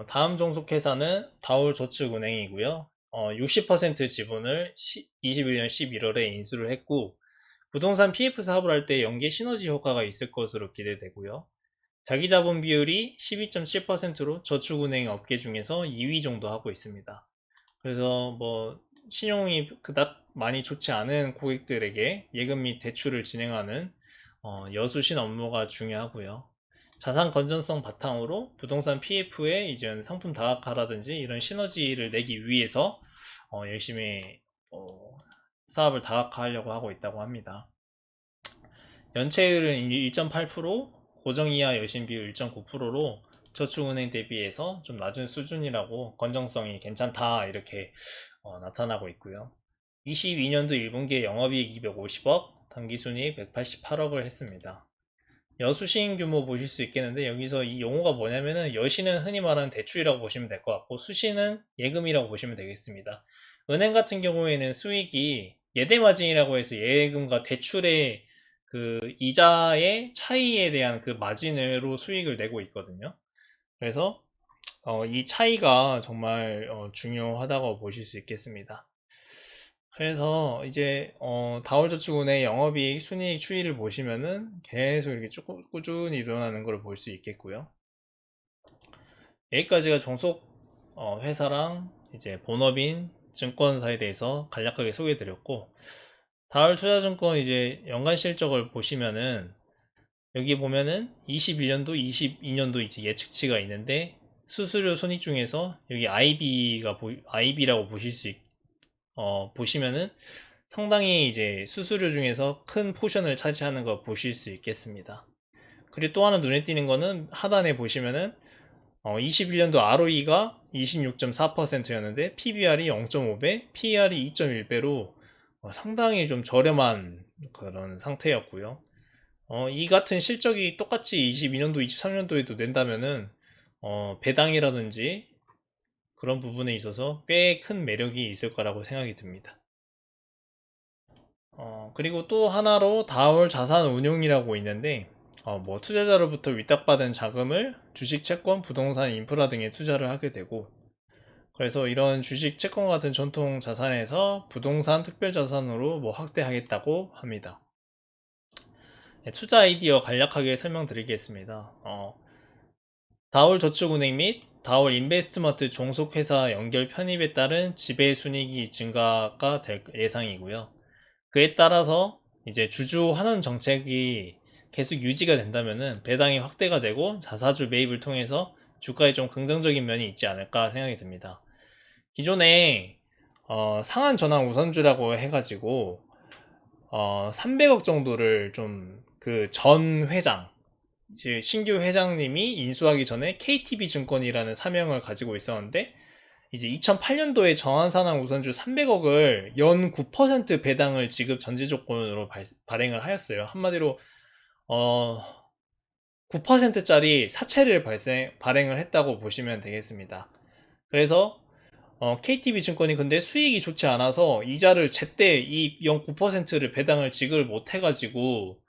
다음 종속회사는 다올저축은행이고요. 60% 지분을 21년 11월에 인수를 했고, 부동산 PF 사업을 할 때 연계 시너지 효과가 있을 것으로 기대되고요. 자기 자본 비율이 12.7%로 저축은행 업계 중에서 2위 정도 하고 있습니다. 그래서 뭐 신용이 그닥 많이 좋지 않은 고객들에게 예금 및 대출을 진행하는 여수신 업무가 중요하고요. 자산 건전성 바탕으로 부동산 PF에 이제 상품 다각화라든지 이런 시너지를 내기 위해서 열심히 사업을 다각화하려고 하고 있다고 합니다. 연체율은 1.8%, 고정이하 여신 비율 1.9%로 저축은행 대비해서 좀 낮은 수준이라고 건정성이 괜찮다 이렇게 나타나고 있고요. 22년도 1분기에 영업이익 250억, 당기순이익 188억을 했습니다. 여수신 규모 보실 수 있겠는데 여기서 이 용어가 뭐냐면은 여신은 흔히 말하는 대출이라고 보시면 될 것 같고 수신은 예금이라고 보시면 되겠습니다. 은행 같은 경우에는 수익이 예대마진이라고 해서 예금과 대출의 그 이자의 차이에 대한 그 마진으로 수익을 내고 있거든요. 그래서 이 차이가 정말 중요하다고 보실 수 있겠습니다. 그래서 이제 다올저축은의 영업이익 순이익 추이를 보시면은 계속 이렇게 쭉 꾸준히 일어나는 걸 볼 수 있겠고요. 여기까지가 종속 회사랑 이제 본업인 증권사에 대해서 간략하게 소개해 드렸고, 다올투자증권 이제 연간 실적을 보시면은 여기 보면은 21년도 22년도 이제 예측치가 있는데 수수료 손익 중에서 여기 IB라고 보실 수 보시면은 상당히 이제 수수료 중에서 큰 포션을 차지하는 거 보실 수 있겠습니다. 그리고 또 하나 눈에 띄는 거는 하단에 보시면은 21년도 ROE가 26.4%였는데 PBR이 0.5배, PER이 2.1배로 상당히 좀 저렴한 그런 상태였고요. 이 같은 실적이 똑같이 22년도, 23년도에도 낸다면은 배당이라든지 그런 부분에 있어서 꽤 큰 매력이 있을 거라고 생각이 듭니다. 그리고 또 하나로 다올 자산운용이라고 있는데, 뭐 투자자로부터 위탁받은 자금을 주식, 채권, 부동산, 인프라 등에 투자를 하게 되고, 그래서 이런 주식, 채권 같은 전통 자산에서 부동산, 특별 자산으로 뭐 확대하겠다고 합니다. 네, 투자 아이디어 간략하게 설명드리겠습니다. 다올저축은행 및 다올인베스트먼트 종속회사 연결 편입에 따른 지배순이익이 증가가 될 예상이고요. 그에 따라서 이제 주주 환원 정책이 계속 유지가 된다면은 배당이 확대가 되고 자사주 매입을 통해서 주가에 좀 긍정적인 면이 있지 않을까 생각이 듭니다. 기존에 상한 전환 우선주라고 해가지고 300억 정도를 좀 그 전 회장 이제 신규 회장님이 인수하기 전에 KTB 증권이라는 사명을 가지고 있었는데 이제 2008년도에 정한산항 우선주 300억을 연 9% 배당을 지급 전제 조건으로 발행을 하였어요. 한마디로 9%짜리 사채를 발행을 했다고 보시면 되겠습니다. 그래서 KTB 증권이 근데 수익이 좋지 않아서 이자를 제때 이 연 9%를 배당을 지급을 못 해가지고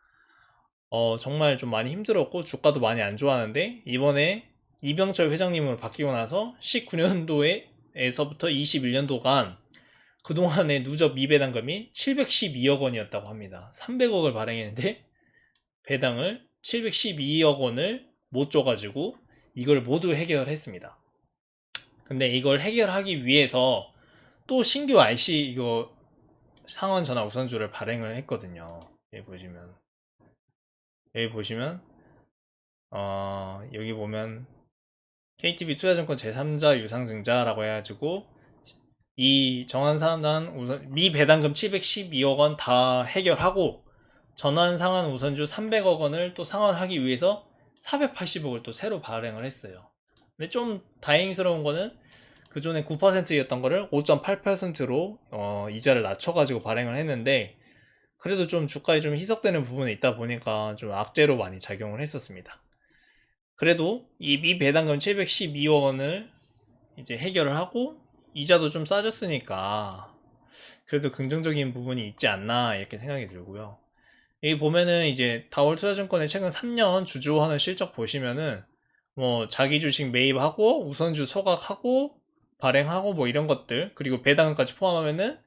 정말 좀 많이 힘들었고 주가도 많이 안 좋아하는데 이번에 이병철 회장님으로 바뀌고 나서 19년도에서부터 21년도간 그동안의 누적 미배당금이 712억 원이었다고 합니다. 300억을 발행했는데 배당을 712억 원을 못 줘가지고 이걸 모두 해결했습니다. 근데 이걸 해결하기 위해서 또 신규 RC 이거 상원 전화 우선주를 발행을 했거든요. 여기 보시면 여기 보면 KTB 투자증권 제3자 유상증자라고 해가지고 이 정한상한 우선 미배당금 712억 원 다 해결하고 전환상한 우선주 300억 원을 또 상환하기 위해서 480억을 또 새로 발행을 했어요. 근데 좀 다행스러운 거는 그전에 9%였던 거를 5.8%로 이자를 낮춰가지고 발행을 했는데 그래도 좀 주가에 좀 희석되는 부분이 있다 보니까 좀 악재로 많이 작용을 했었습니다. 그래도 이 미배당금 712억 원을 이제 해결을 하고 이자도 좀 싸졌으니까 그래도 긍정적인 부분이 있지 않나 이렇게 생각이 들고요. 여기 보면은 이제 다올투자증권의 최근 3년 주주하는 실적 보시면은 뭐 자기 주식 매입하고 우선주 소각하고 발행하고 뭐 이런 것들, 그리고 배당까지 포함하면은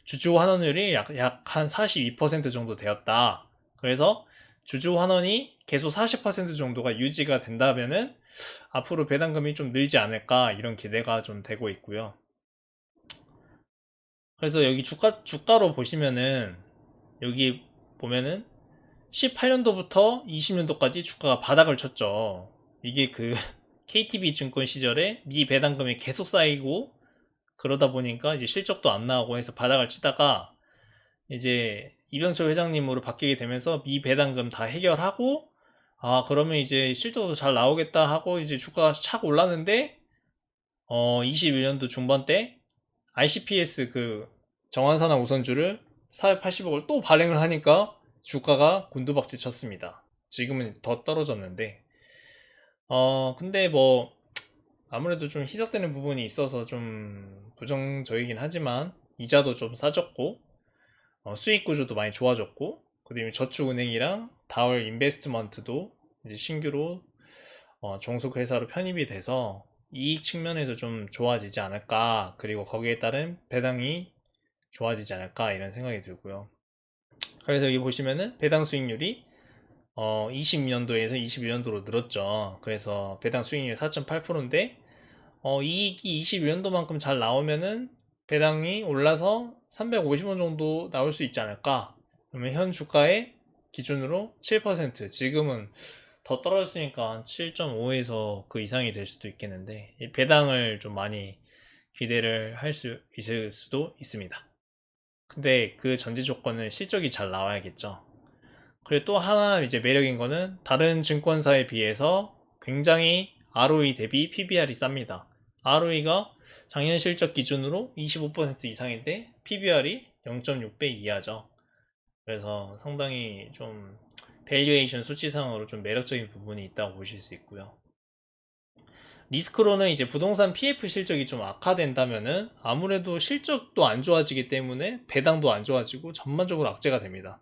주주 환원율이 약 한 42% 정도 되었다. 그래서 주주 환원이 계속 40% 정도가 유지가 된다면은 앞으로 배당금이 좀 늘지 않을까, 이런 기대가 좀 되고 있고요. 그래서 여기 주가로 보시면은, 여기 보면은 18년도부터 20년도까지 주가가 바닥을 쳤죠. 이게 그 KTB 증권 시절에 미 배당금이 계속 쌓이고, 그러다 보니까 이제 실적도 안 나오고 해서 바닥을 치다가 이제 이병철 회장님으로 바뀌게 되면서 미 배당금 다 해결하고, 아 그러면 이제 실적도 잘 나오겠다 하고 이제 주가가 착 올랐는데, 21년도 중반 때 ICPS 그 정환산화 우선주를 480억을 또 발행을 하니까 주가가 곤두박질 쳤습니다. 지금은 더 떨어졌는데, 근데 뭐 아무래도 좀 희석되는 부분이 있어서 좀 부정적이긴 하지만, 이자도 좀 싸졌고, 수익 구조도 많이 좋아졌고, 그다음에 저축은행이랑 다월 인베스트먼트도 이제 신규로 종속회사로 편입이 돼서 이익 측면에서 좀 좋아지지 않을까, 그리고 거기에 따른 배당이 좋아지지 않을까, 이런 생각이 들고요. 그래서 여기 보시면은 배당 수익률이 20년도에서 21년도로 늘었죠. 그래서 배당 수익률 4.8%인데, 이익이 21년도만큼 잘 나오면은 배당이 올라서 350원 정도 나올 수 있지 않을까. 그러면 현 주가의 기준으로 7%, 지금은 더 떨어졌으니까 7.5에서 그 이상이 될 수도 있겠는데, 이 배당을 좀 많이 기대를 할 수 있을 수도 있습니다. 근데 그 전제 조건은 실적이 잘 나와야겠죠. 그리고 또 하나 이제 매력인 거는, 다른 증권사에 비해서 굉장히 ROE 대비 PBR이 쌉니다. ROE가 작년 실적 기준으로 25% 이상인데 PBR이 0.6배 이하죠. 그래서 상당히 좀 밸류에이션 수치상으로 좀 매력적인 부분이 있다고 보실 수 있고요. 리스크로는 이제 부동산 PF 실적이 좀 악화된다면은 아무래도 실적도 안 좋아지기 때문에 배당도 안 좋아지고 전반적으로 악재가 됩니다.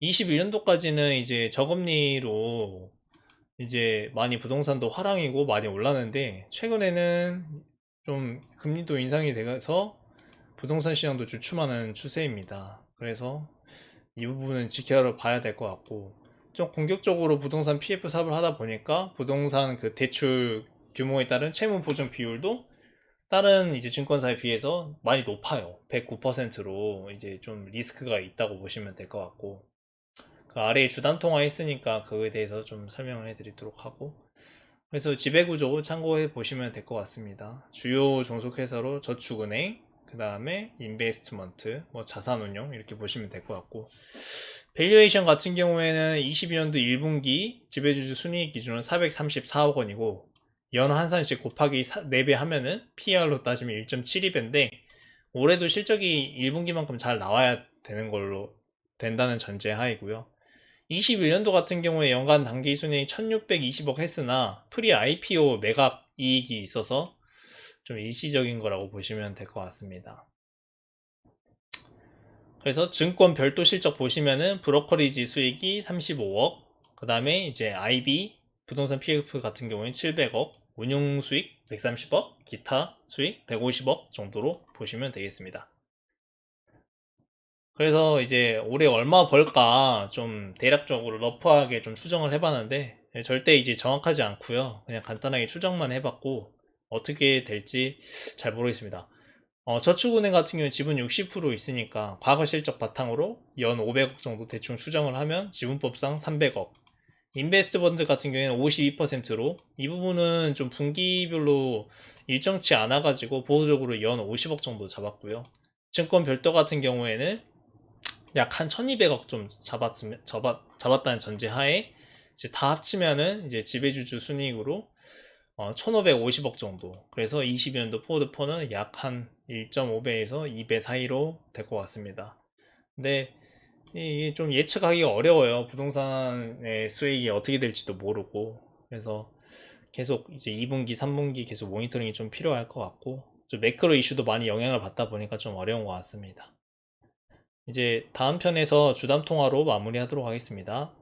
21년도까지는 이제 저금리로 이제 많이 부동산도 화랑이고 많이 올랐는데, 최근에는 좀 금리도 인상이 돼서 부동산 시장도 주춤하는 추세입니다. 그래서 이 부분은 지켜봐야 될 것 같고, 좀 공격적으로 부동산 PF 사업을 하다 보니까 부동산 그 대출 규모에 따른 채무 보증 비율도 다른 이제 증권사에 비해서 많이 높아요. 109%로 이제 좀 리스크가 있다고 보시면 될 것 같고, 그 아래에 주담 통화 했으니까 그거에 대해서 좀 설명을 해드리도록 하고, 그래서 지배구조 참고해 보시면 될 것 같습니다. 주요 종속회사로 저축은행, 그 다음에 인베스트먼트, 뭐 자산운용, 이렇게 보시면 될 것 같고, 밸류에이션 같은 경우에는 22년도 1분기 지배주주 순이익 기준은 434억 원이고, 연 환산식 곱하기 4배 하면은 PR로 따지면 1.72배인데, 올해도 실적이 1분기만큼 잘 나와야 되는 걸로 된다는 전제 하이고요. 21년도 같은 경우에 연간 당기 순이익 1620억 했으나 프리 IPO 매각 이익이 있어서 좀 일시적인 거라고 보시면 될 것 같습니다. 그래서 증권 별도 실적 보시면은 브로커리지 수익이 35억, 그 다음에 이제 IB 부동산 PF 같은 경우에는 700억, 운용 수익 130억, 기타 수익 150억 정도로 보시면 되겠습니다. 그래서 이제 올해 얼마 벌까 좀 대략적으로 러프하게 좀 추정을 해봤는데, 절대 이제 정확하지 않고요. 그냥 간단하게 추정만 해봤고, 어떻게 될지 잘 모르겠습니다. 저축은행 같은 경우는 지분 60% 있으니까 과거 실적 바탕으로 연 500억 정도 대충 추정을 하면 지분법상 300억. 인베스트펀드 같은 경우에는 52%로, 이 부분은 좀 분기별로 일정치 않아가지고 보호적으로 연 50억 정도 잡았고요. 증권 별도 같은 경우에는 약 한 1200억 좀 잡았다는 전제 하에 이제 다 합치면은 이제 지배주주 순이익으로 1550억 정도. 그래서 22년도 포워드4는 약 한 1.5배에서 2배 사이로 될 것 같습니다. 근데 이게 좀 예측하기가 어려워요. 부동산의 수익이 어떻게 될지도 모르고. 그래서 계속 이제 2분기, 3분기 계속 모니터링이 좀 필요할 것 같고, 좀 매크로 이슈도 많이 영향을 받다 보니까 좀 어려운 것 같습니다. 이제 다음 편에서 주담 통화로 마무리하도록 하겠습니다.